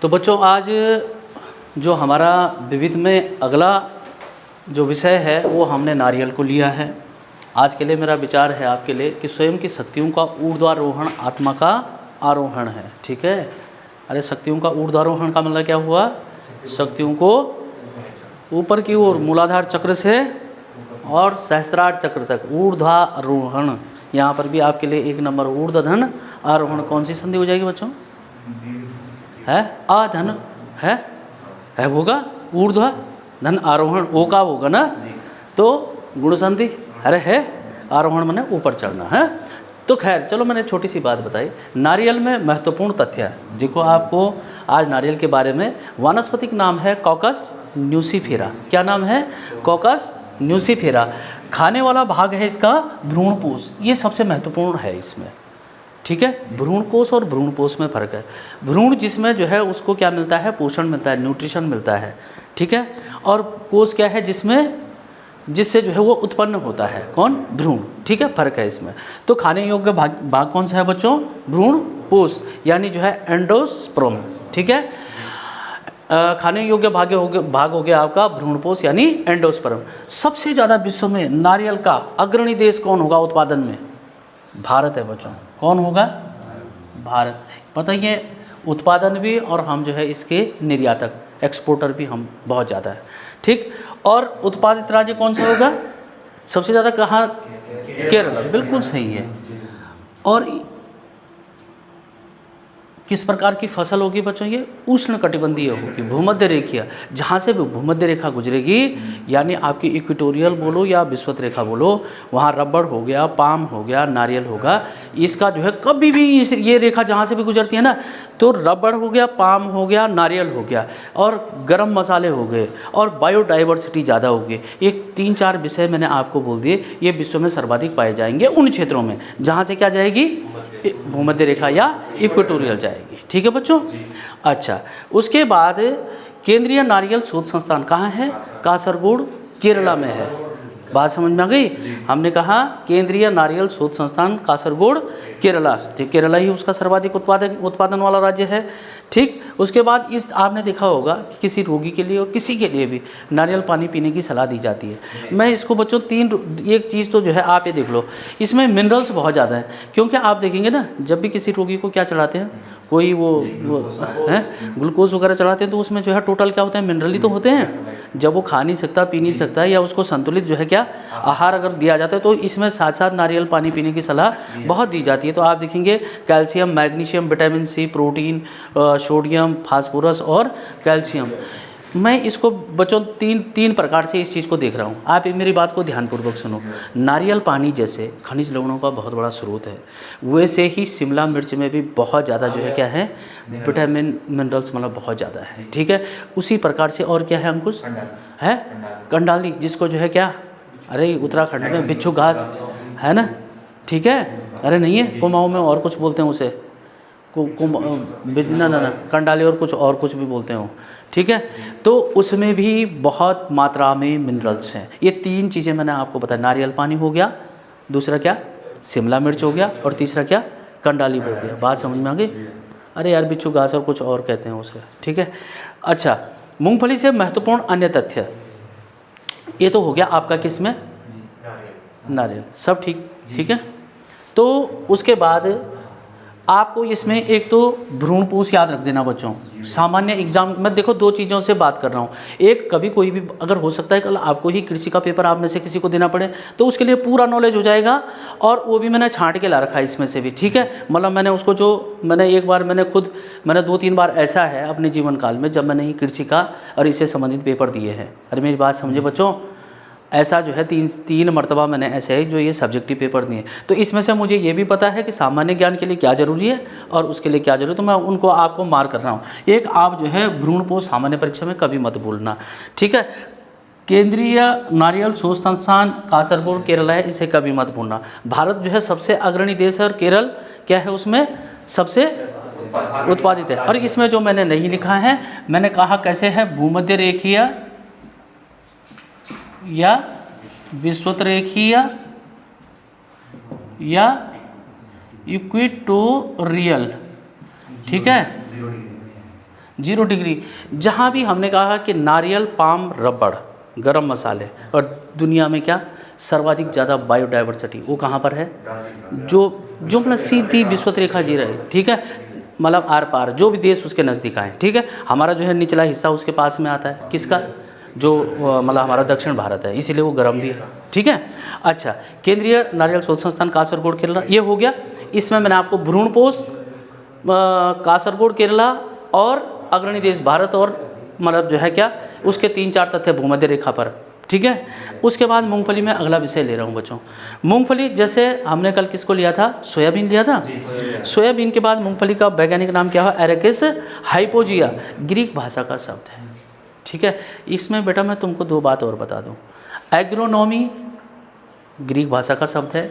तो बच्चों आज जो हमारा विविध में अगला जो विषय है वो हमने नारियल को लिया है। आज के लिए मेरा विचार है आपके लिए कि स्वयं की शक्तियों का ऊर्ध्वारोहण आत्मा का आरोहण है। ठीक है, अरे शक्तियों का ऊर्ध्वारोहण का मतलब क्या हुआ? शक्तियों को ऊपर की ओर मूलाधार चक्र से और सहस्त्रार चक्र तक ऊर्ध्वारोहण। यहाँ पर भी आपके लिए 1 नंबर ऊर्ध्वधन आरोहण। कौन सी संधि हो जाएगी बच्चों? है अधन है होगा ऊर्ध्व धन आरोहण, ओ का होगा ना, तो गुण संधि। अरे है आरोहण माने ऊपर चढ़ना है। तो खैर चलो मैंने छोटी सी बात बताई। नारियल में महत्वपूर्ण तथ्य है। देखो आपको आज नारियल के बारे में वानस्पतिक नाम है कॉकस न्यूसीफेरा। क्या नाम है? Caucus nucifera. खाने वाला भाग है इसका भ्रूणपोष। ये सबसे महत्वपूर्ण है इसमें। ठीक है, भ्रूणकोष और भ्रूणपोष में फ़र्क है। भ्रूण जिसमें जो है उसको क्या मिलता है? पोषण मिलता है, न्यूट्रिशन मिलता है। ठीक है, और कोष क्या है? जिससे जो है वो उत्पन्न होता है। कौन? भ्रूण। ठीक है, फ़र्क है इसमें। तो खाने योग्य भाग कौन सा है बच्चों? भ्रूणपोष यानी जो है एंडोस्पर्म। ठीक है, खाने योग्य भाग हो गया आपका भ्रूणपोष यानी एंडोस्पर्म। सबसे ज़्यादा विश्व में नारियल का अग्रणी देश कौन होगा उत्पादन में? भारत है बच्चों। कौन होगा? भारत। पता ही है, उत्पादन भी और हम जो है इसके निर्यातक, एक्सपोर्टर भी हम बहुत ज़्यादा है। ठीक, और उत्पादित राज्य कौन सा होगा सबसे ज़्यादा? कहाँ? केरल। बिल्कुल सही है। और किस प्रकार की फसल होगी बच्चों? ये उष्ण कटिबंधीय होगी, भूमध्य रेखीय। जहाँ से भी भूमध्य रेखा गुजरेगी यानी आपकी इक्वेटोरियल बोलो या विषुवत रेखा बोलो, वहाँ रबड़ हो गया, पाम हो गया, नारियल होगा। इसका जो है कभी भी ये रेखा जहाँ से भी गुजरती है ना, तो रबड़ हो गया, पाम हो गया, नारियल हो गया, और गरम मसाले हो गए, और बायोडाइवर्सिटी ज़्यादा होगी। एक 3-4 विषय मैंने आपको बोल दिए, ये विश्व में सर्वाधिक पाए जाएंगे उन क्षेत्रों में जहाँ से क्या जाएगी? भूमध्य रेखा या इक्वेटोरियल जाएगी। ठीक है बच्चों। अच्छा, उसके बाद केंद्रीय नारियल शोध संस्थान कहाँ है? कासरगोड, केरला में है। बात समझ में आ गई? हमने कहा केंद्रीय नारियल शोध संस्थान कासरगोड, केरला। ठीक, केरला ही उसका सर्वाधिक उत्पादन वाला राज्य है। ठीक, उसके बाद इस आपने देखा होगा कि किसी रोगी के लिए और किसी के लिए भी नारियल पानी पीने की सलाह दी जाती है। मैं इसको बच्चों एक चीज़ तो जो है आप ये देख लो, इसमें मिनरल्स बहुत ज़्यादा है। क्योंकि आप देखेंगे ना, जब भी किसी रोगी को क्या चढ़ाते हैं, कोई वो है ग्लूकोज वगैरह चढ़ाते हैं, तो उसमें जो है टोटल क्या होता है? मिनरल ही तो होते हैं। जब वो खा नहीं सकता, पी नहीं सकता, या उसको संतुलित जो है क्या आहार अगर दिया जाता है, तो इसमें साथ साथ नारियल पानी पीने की सलाह बहुत दी जाती है। तो आप देखेंगे calcium, magnesium, vitamin C, protein, sodium, phosphorus और कैल्शियम। मैं इसको बच्चों तीन प्रकार से इस चीज़ को देख रहा हूँ। आप मेरी बात को ध्यानपूर्वक सुनो। नारियल पानी जैसे खनिज लवणों का बहुत बड़ा स्रोत है, वैसे ही शिमला मिर्च में भी बहुत ज़्यादा जो है क्या है? विटामिन, मिनरल्स मतलब बहुत ज़्यादा है। ठीक है, उसी प्रकार से और क्या है अंकुश? है कंडाली, जिसको जो है क्या, अरे उत्तराखंड में बिच्छू घास है ना। ठीक है, अरे नहीं है, कुमाऊँ में और कुछ बोलते हैं उसे, ना कंडाली और कुछ भी बोलते हो। ठीक है, तो उसमें भी बहुत मात्रा में मिनरल्स हैं। ये 3 चीज़ें मैंने आपको बताया। नारियल पानी हो गया, दूसरा क्या शिमला मिर्च हो गया, और तीसरा क्या कंडाली बोल दिया। बात समझ में आ गई? अरे यार बिच्छू घास और कुछ और कहते हैं उसे। ठीक है, अच्छा, मूंगफली से महत्वपूर्ण अन्य तथ्य, ये तो हो गया आपका किसमें? नारियल। सब ठीक है। तो उसके बाद आपको इसमें एक तो भ्रूणपोष याद रख देना बच्चों। सामान्य एग्जाम में देखो 2 चीज़ों से बात कर रहा हूँ। एक, कभी कोई भी अगर हो सकता है कल आपको ही कृषि का पेपर आप में से किसी को देना पड़े, तो उसके लिए पूरा नॉलेज हो जाएगा। और वो भी मैंने छांट के ला रखा है इसमें से भी। ठीक है, मतलब मैंने उसको जो मैंने एक बार मैंने 2-3 बार ऐसा है अपने जीवन काल में जब मैंने ही कृषि का और इससे संबंधित पेपर दिए हैं। अरे मेरी बात समझे बच्चों, ऐसा जो है 3 मरतबा मैंने ऐसे है जो ये सब्जेक्टिव पेपर दिए। तो इसमें से मुझे ये भी पता है कि सामान्य ज्ञान के लिए क्या ज़रूरी है और उसके लिए क्या जरूरी है, तो मैं उनको आपको मार्क कर रहा हूँ। एक, आप जो है भ्रूणपोष सामान्य परीक्षा में कभी मत भूलना। ठीक है, केंद्रीय नारियल शोध संस्थान कासरगोड, केरला है, इसे कभी मत भूलना। भारत जो है सबसे अग्रणी देश है और केरल क्या है उसमें सबसे उत्पादित है। और इसमें जो मैंने नहीं लिखा है, मैंने कहा कैसे है, भूमध्य रेखीय या विषुवत रेखीय या इक्वेटोरियल, ठीक है, 0 डिग्री। जहाँ भी हमने कहा कि नारियल, पाम, रबड़, गरम मसाले, और दुनिया में क्या सर्वाधिक ज़्यादा बायोडाइवर्सिटी, वो कहाँ पर है? जो मतलब सीधी विषुवत रेखा जी रहे, ठीक है, मतलब आर पार जो भी देश उसके नज़दीक आए, ठीक है। हमारा जो है निचला हिस्सा उसके पास में आता है, किसका? जो मतलब हमारा दक्षिण भारत है, इसीलिए वो गर्म भी है, ठीक है। अच्छा, केंद्रीय नारियल शोध संस्थान कासरगोड केरला, ये हो गया। इसमें मैंने आपको भ्रूणपोष, कासरगोड केरला और अग्रणी देश भारत, और मतलब जो है क्या उसके 3-4 तथ्य भूमध्य रेखा पर, ठीक है। उसके बाद मूंगफली में अगला विषय ले रहा हूँ बच्चों। मूंगफली, जैसे हमने कल किसको लिया था? सोयाबीन लिया था। सोयाबीन के बाद मूंगफली का वैज्ञानिक नाम क्या है? एरेकिस हाइपोजिया, ग्रीक भाषा का शब्द है, ठीक है। इसमें बेटा मैं तुमको 2 बात और बता दूं। एग्रोनॉमी ग्रीक भाषा का शब्द है,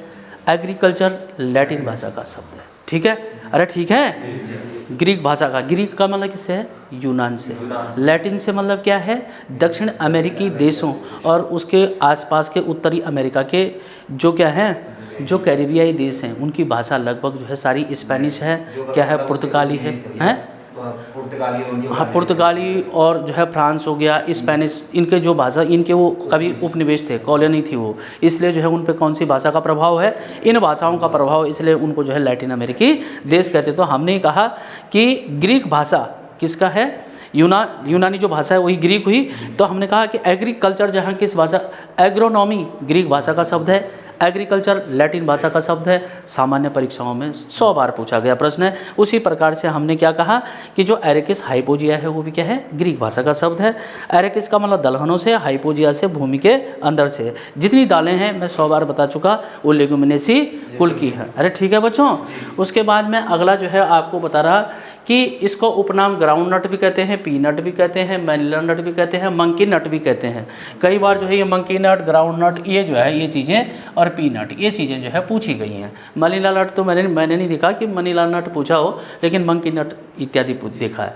एग्रीकल्चर लैटिन भाषा का शब्द है, ठीक है। अरे ठीक है, ग्रीक भाषा का, ग्रीक का मतलब किससे है? यूनान से। लैटिन से मतलब क्या है? दक्षिण अमेरिकी देशों और उसके आसपास के उत्तरी अमेरिका के जो क्या हैं, जो कैरिबियाई देश हैं, उनकी भाषा लगभग जो है सारी स्पेनिश है, क्या है, पुर्तगाली है, हैं? हाँ, पुर्तगाली, और जो है फ्रांस हो गया, स्पेनिश, इनके जो भाषा, इनके वो कभी उपनिवेश थे, कॉलोनी थी वो, इसलिए जो है उन पे कौन सी भाषा का प्रभाव है? इन भाषाओं का प्रभाव, इसलिए उनको जो है लैटिन अमेरिकी देश कहते। तो हमने कहा कि ग्रीक भाषा किसका है? यूनानी जो भाषा है वही ग्रीक हुई। तो हमने कहा कि एग्रीकल्चर जहाँ किस भाषा? एग्रोनॉमी ग्रीक भाषा का शब्द है, एग्रीकल्चर लैटिन भाषा का शब्द है। सामान्य परीक्षाओं में 100 बार पूछा गया प्रश्न है। उसी प्रकार से हमने क्या कहा कि जो एरेकिस हाइपोजिया है वो भी क्या है? ग्रीक भाषा का शब्द है। एरेकिस का मतलब दलहनों से, हाइपोजिया से भूमि के अंदर से। जितनी दालें हैं मैं 100 बार बता चुका, वो लेगुमिनेसी कुल की है। अरे ठीक है बच्चों। उसके बाद में अगला जो है आपको बता रहा कि इसको उपनाम ग्राउंड नट भी कहते हैं, पीनट भी कहते हैं, मैनिला नट भी कहते हैं, मंकी नट भी कहते हैं। कई बार जो है ये मंकी नट, ग्राउंड नट, ये जो है ये चीज़ें, और पीनट, ये चीज़ें जो है पूछी गई हैं। मनीला नट तो मैंने नहीं देखा कि मनीला नट पूछा हो, लेकिन मंकी नट इत्यादि देखा है।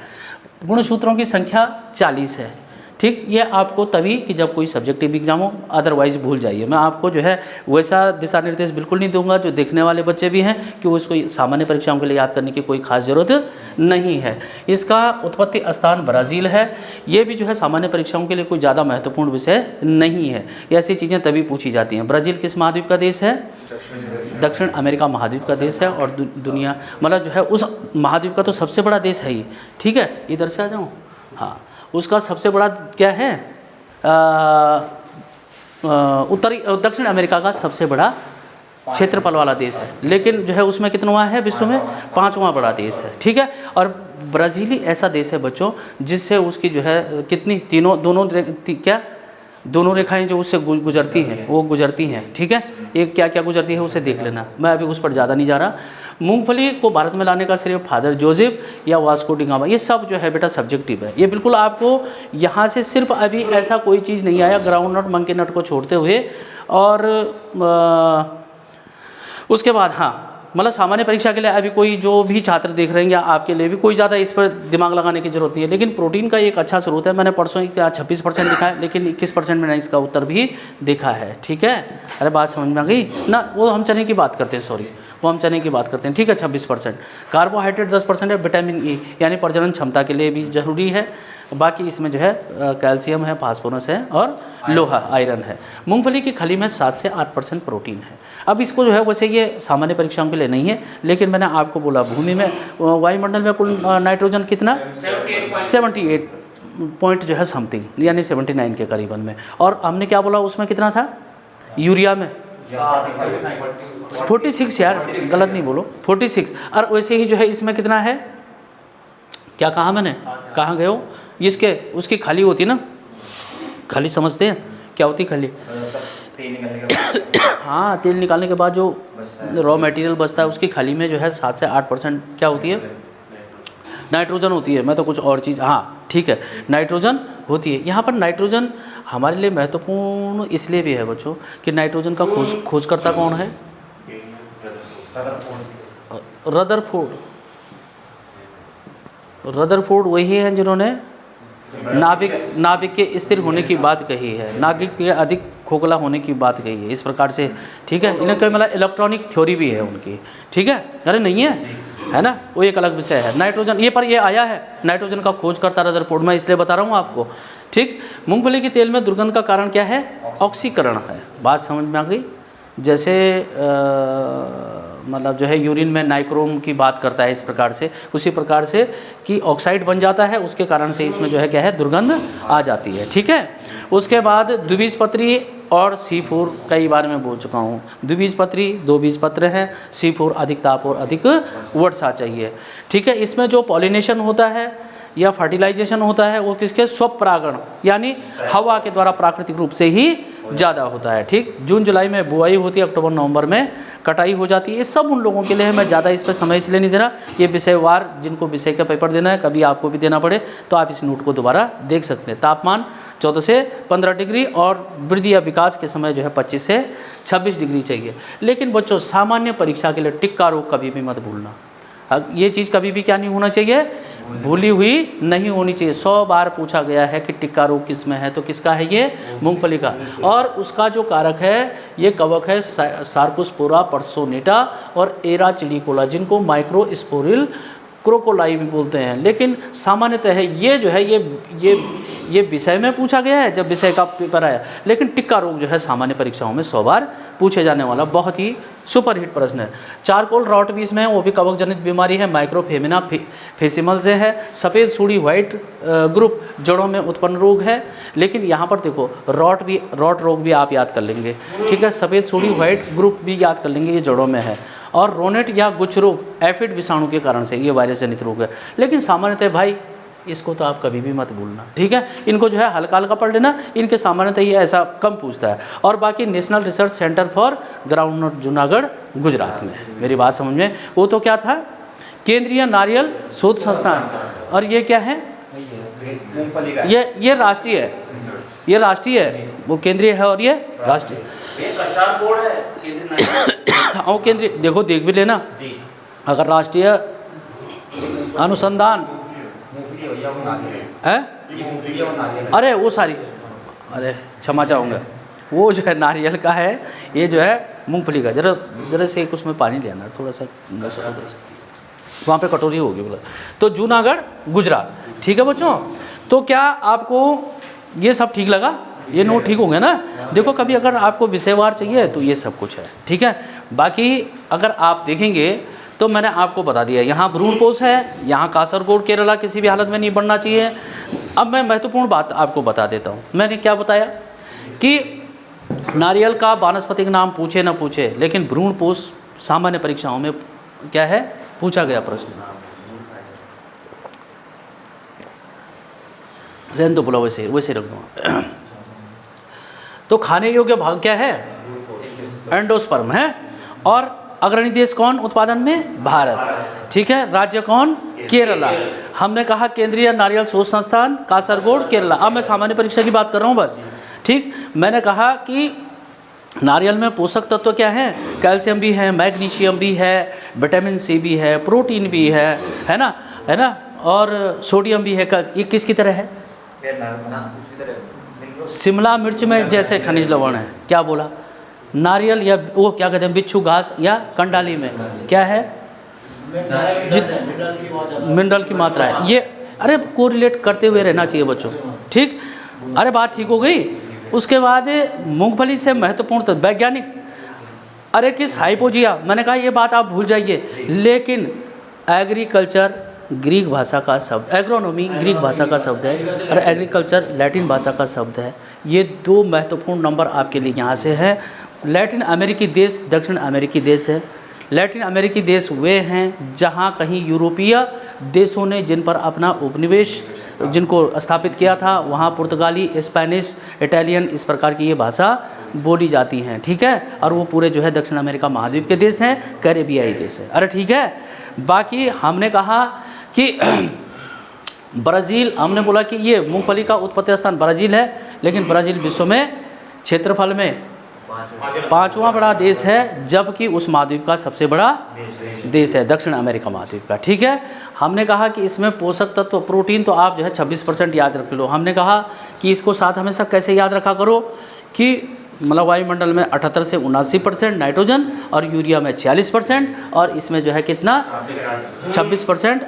गुणसूत्रों की संख्या 40 है, ठीक। ये आपको तभी कि जब कोई सब्जेक्टिव एग्जाम हो, अदरवाइज भूल जाइए। मैं आपको जो है वैसा दिशा निर्देश बिल्कुल नहीं दूंगा जो देखने वाले बच्चे भी हैं कि उसको सामान्य परीक्षाओं के लिए याद करने की कोई खास ज़रूरत नहीं है। इसका उत्पत्ति स्थान ब्राज़ील है। ये भी जो है सामान्य परीक्षाओं के लिए कोई ज़्यादा महत्वपूर्ण विषय नहीं है। ऐसी चीज़ें तभी पूछी जाती हैं। ब्राज़ील किस महाद्वीप का देश है? दक्षिण अमेरिका महाद्वीप का देश है। और दुनिया मतलब जो है उस महाद्वीप का तो सबसे बड़ा देश है ही, ठीक है। इधर से आ जाऊँ, हाँ, उसका सबसे बड़ा क्या है? उत्तरी दक्षिण अमेरिका का सबसे बड़ा क्षेत्रफल वाला देश है, लेकिन जो है उसमें कितनवां है विश्व में? 5वां बड़ा देश है, ठीक है। और ब्राज़ील ही ऐसा देश है बच्चों जिससे उसकी जो है कितनी दोनों रेखाएं जो उससे गुजरती हैं वो गुजरती हैं, ठीक है। ये क्या क्या गुजरती है उसे देख लेना, मैं अभी उस पर ज़्यादा नहीं जा रहा। मूंगफली को भारत में लाने का श्रेय फादर जोसेफ या वास्को डी गामा, ये सब जो है बेटा सब्जेक्टिव है। ये बिल्कुल आपको यहाँ से सिर्फ अभी ऐसा कोई चीज़ नहीं आया ग्राउंड नट, मंकी नट को छोड़ते हुए। और उसके बाद हाँ, मतलब सामान्य परीक्षा के लिए अभी कोई जो भी छात्र देख रहे हैं या आपके लिए भी कोई ज़्यादा इस पर दिमाग लगाने की जरूरत नहीं है। लेकिन प्रोटीन का एक अच्छा स्रोत है। मैंने परसों क्या 26% लिखा है, लेकिन 21% मैंने इसका उत्तर भी देखा है, ठीक है। अरे बात समझ में आ गई ना? वो हम चने की बात करते हैं, सॉरी, वो हम चने की बात करते हैं, ठीक है। 26%। कार्बोहाइड्रेट 10% है। विटामिन ई यानी प्रजनन क्षमता के लिए भी जरूरी है। बाकी इसमें जो है कैल्शियम है, फास्फोरस है और लोहा, आयरन है। मूंगफली की खली में 7 से 8% प्रोटीन है। अब इसको जो है वैसे ये सामान्य परीक्षाओं के लिए नहीं है, लेकिन मैंने आपको बोला भूमि में, वायुमंडल में कुल नाइट्रोजन कितना? 78 पॉइंट जो है समथिंग, यानी 79 के करीबन में। और हमने क्या बोला उसमें कितना था? यूरिया में 46 यार, गलत नहीं बोलो, 46। और वैसे ही जो है इसमें कितना है? क्या कहा मैंने? कहाँ गए हो? इसके उसकी खाली होती है ना, खाली समझते हैं क्या होती खाली? हाँ, तेल निकालने के बाद जो रॉ मटेरियल बचता है उसकी खाली में जो है 7 से 8% क्या होती है? नाइट्रोजन होती है। मैं तो कुछ और चीज़, हाँ ठीक है, नाइट्रोजन होती है। यहाँ पर नाइट्रोजन हमारे लिए महत्वपूर्ण इसलिए भी है बच्चों कि नाइट्रोजन का खोजकर्ता कौन है? रदरफोर्ड वही हैं जिन्होंने नाभिक के स्थिर होने की बात कही है, नाभिक के अधिक खोखला होने की बात कही है, इस प्रकार से। ठीक है, इन्हें कई मतलब इलेक्ट्रॉनिक थ्योरी भी है उनकी। ठीक है, अरे नहीं है ना, वो एक अलग विषय है। नाइट्रोजन ये पर ये आया है, नाइट्रोजन का खोज करता रहा रिपोर्ट में, इसलिए बता रहा हूँ आपको। ठीक, मूंगफली के तेल में दुर्गंध का कारण क्या है? ऑक्सीकरण है। बात समझ में आ गई? जैसे मतलब जो है यूरिन में नाइक्रोम की बात करता है, इस प्रकार से, उसी प्रकार से कि ऑक्साइड बन जाता है, उसके कारण से इसमें जो है क्या है, दुर्गंध आ जाती है। ठीक है, उसके बाद द्विबीजपत्री और C4 कई बार मैं बोल चुका हूँ। द्विबीजपत्री 2 बीजपत्र है, C4 अधिक ताप और अधिक वर्षा चाहिए। ठीक है, इसमें जो पॉलिनेशन होता है या फर्टिलाइजेशन होता है वो किसके? स्वपरागण, यानी हवा के द्वारा प्राकृतिक रूप से ही ज़्यादा होता है। ठीक, जून जुलाई में बुआई होती है, अक्टूबर नवंबर में कटाई हो जाती है। ये सब उन लोगों के लिए है, मैं ज़्यादा इस पर समय इसलिए नहीं दे रहा। ये विषयवार जिनको विषय का पेपर देना है, कभी आपको भी देना पड़े तो आप इस नोट को दोबारा देख सकते हैं। तापमान 14 से 15 डिग्री और वृद्धि या विकास के समय जो है 25 से 26 डिग्री चाहिए। लेकिन बच्चों, सामान्य परीक्षा के लिए टिक्का रोग कभी भी मत भूलना। ये चीज़ कभी भी क्या नहीं होना चाहिए? भूली हुई नहीं होनी चाहिए। 100 बार पूछा गया है कि टिक्का रोग किस में है, तो किसका है? ये मूंगफली का। और उसका जो कारक है, ये कवक है सार्कोस्पोरा पर्सोनेटा और एरा चिलिकोला, जिनको माइक्रोस्पोरिल क्रोकोलाई भी बोलते हैं। लेकिन सामान्यतः ये जो है ये विषय में पूछा गया है जब विषय का पेपर आया, लेकिन टिक्का रोग जो है सामान्य परीक्षाओं में 100 बार पूछे जाने वाला बहुत ही सुपरहिट प्रश्न है। चारकोल रॉट भी इसमें है, वो भी कवक जनित बीमारी है, माइक्रोफेमिना फेसिमल से है। सफ़ेद सूढ़ी व्हाइट ग्रुप जड़ों में उत्पन्न रोग है। लेकिन यहाँ पर देखो रॉट रोग भी आप याद कर लेंगे। ठीक है, सफ़ेद सूढ़ी व्हाइट ग्रुप भी याद कर लेंगे, ये जड़ों में है। और रोनेट या गुच्छ रोग एफिड विषाणु के कारण से, ये वायरस जनित रोग है। लेकिन सामान्यतः भाई इसको तो आप कभी भी मत भूलना। ठीक है, इनको जो है हल्का हल्का पढ़ लेना, इनके सामान्यतः ये ऐसा कम पूछता है। और बाकी national research centre for groundnut Junagadh Gujarat में, मेरी बात समझ में, वो तो क्या था? केंद्रीय नारियल शोध संस्थान। और ये क्या है? ये राष्ट्रीय है, ये राष्ट्रीय है, वो केंद्रीय है और ये राष्ट्रीय बोर्ड है। केंद्रीय केंद्रीय देखो, देख भी लेना, अगर राष्ट्रीय अनुसंधान है, अरे वो सारी, अरे क्षमा चाहूँगा, वो जो है नारियल का है, ये जो है मूंगफली का। जरा से एक उसमें पानी ले आना, थोड़ा सा वहाँ पे कटोरी होगी बोला। तो जूनागढ़ गुजरात। ठीक है बच्चों, तो क्या आपको ये सब ठीक लगा? ये नोट ठीक होंगे ना? देखो, कभी अगर आपको विषयवार चाहिए तो ये सब कुछ है। ठीक है, बाकी अगर आप देखेंगे तो मैंने आपको बता दिया, यहाँ भ्रूणपोष है, यहाँ कासरगोड केरला किसी भी हालत में नहीं बढ़ना चाहिए। अब मैं महत्वपूर्ण बात आपको बता देता हूँ। मैंने क्या बताया कि नारियल का वानस्पतिक नाम पूछे ना पूछे, लेकिन भ्रूणपोष सामान्य परीक्षाओं में क्या है, पूछा गया प्रश्न। रहने दो, बोला वैसे रख दूँगा। तो खाने योग्य भाग क्या है? एंडोस्पर्म है। और अग्रणी देश कौन उत्पादन में? भारत। ठीक है, राज्य कौन? केरला। हमने कहा केंद्रीय नारियल शोध संस्थान कासरगोड केरला। अब मैं सामान्य परीक्षा की बात कर रहा हूँ बस। ठीक, मैंने कहा कि नारियल में पोषक तत्व क्या है? कैल्शियम भी है, मैग्नीशियम भी है, विटामिन सी भी है, प्रोटीन भी है ना, और सोडियम भी है। ये किसकी तरह है? शिमला मिर्च में जैसे खनिज लवण है। क्या बोला? नारियल या वो क्या कहते हैं, बिच्छू घास या कंडाली में क्या है? मिनरल की मात्रा है। ये अरे कोरिलेट करते हुए रहना चाहिए बच्चों। ठीक, अरे बात ठीक हो गई। उसके बाद मूंगफली से महत्वपूर्ण वैज्ञानिक, अरे किस हाइपोजिया, मैंने कहा ये बात आप भूल जाइए। लेकिन एग्रीकल्चर ग्रीक भाषा का शब्द, एग्रोनॉमी ग्रीक भाषा का शब्द है और एग्रीकल्चर लैटिन भाषा का शब्द है। ये 2 महत्वपूर्ण नंबर आपके लिए यहाँ से है। लैटिन अमेरिकी देश दक्षिण अमेरिकी देश है। लैटिन अमेरिकी देश वे हैं जहाँ कहीं यूरोपीय देशों ने जिन पर अपना उपनिवेश जिनको स्थापित किया था, वहाँ पुर्तगाली, स्पेनिश, इटालियन, इस प्रकार की ये भाषा बोली जाती हैं। ठीक है, और वो पूरे जो है दक्षिण अमेरिका महाद्वीप के देश हैं, कैरेबियाई देश है। अरे ठीक है, बाकी हमने कहा कि ब्राज़ील, हमने बोला कि ये मूंगफली का उत्पत्ति स्थान ब्राज़ील है, लेकिन ब्राज़ील विश्व में क्षेत्रफल में 5वां बड़ा देश है, जबकि उस महाद्वीप का सबसे बड़ा देश है दक्षिण अमेरिका महाद्वीप का। ठीक है, हमने कहा कि इसमें पोषक तत्व प्रोटीन तो आप जो है 26% याद रख लो। हमने कहा कि इसको साथ हमेशा कैसे याद रखा करो कि मतलब वायुमंडल में 78 से 79% नाइट्रोजन और यूरिया में 46% और इसमें जो है कितना 26%,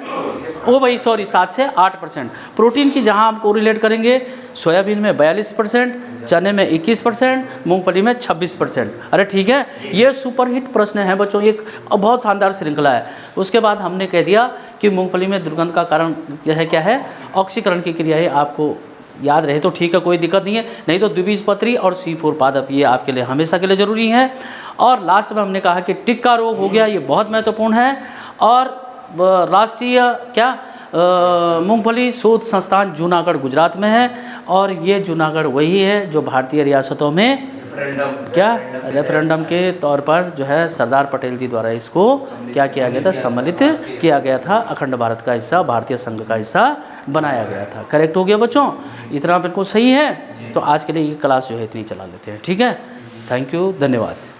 ओ भाई सॉरी 7 से 8%। प्रोटीन की जहां हम कोरिलेट करेंगे, सोयाबीन में 42%, चने में 21%, मूंगफली में 26%। अरे ठीक है, ये सुपरहिट प्रश्न है बच्चों, एक बहुत शानदार श्रृंखला है। उसके बाद हमने कह दिया कि मूंगफली में दुर्गंध का कारण क्या है, ऑक्सीकरण की क्रिया है। आपको याद रहे तो ठीक है, कोई दिक्कत नहीं है, नहीं तो द्विबीजपत्री और C4 पादप ये आपके लिए हमेशा के लिए ज़रूरी है। और लास्ट में हमने कहा कि टिक्का रोग हो गया, ये बहुत महत्वपूर्ण है। और राष्ट्रीय मूंगफली शोध संस्थान जूनागढ़ गुजरात में है, और ये जूनागढ़ वही है जो भारतीय रियासतों में रेफरेंडम के तौर पर जो है सरदार पटेल जी द्वारा इसको क्या किया गया था, सम्मिलित किया गया था, अखंड भारत का हिस्सा, भारतीय संघ का हिस्सा बनाया गया था। करेक्ट हो गया बच्चों, इतना बिल्कुल सही है। तो आज के लिए ये क्लास जो है इतनी चला लेते हैं। ठीक है, थैंक यू, धन्यवाद।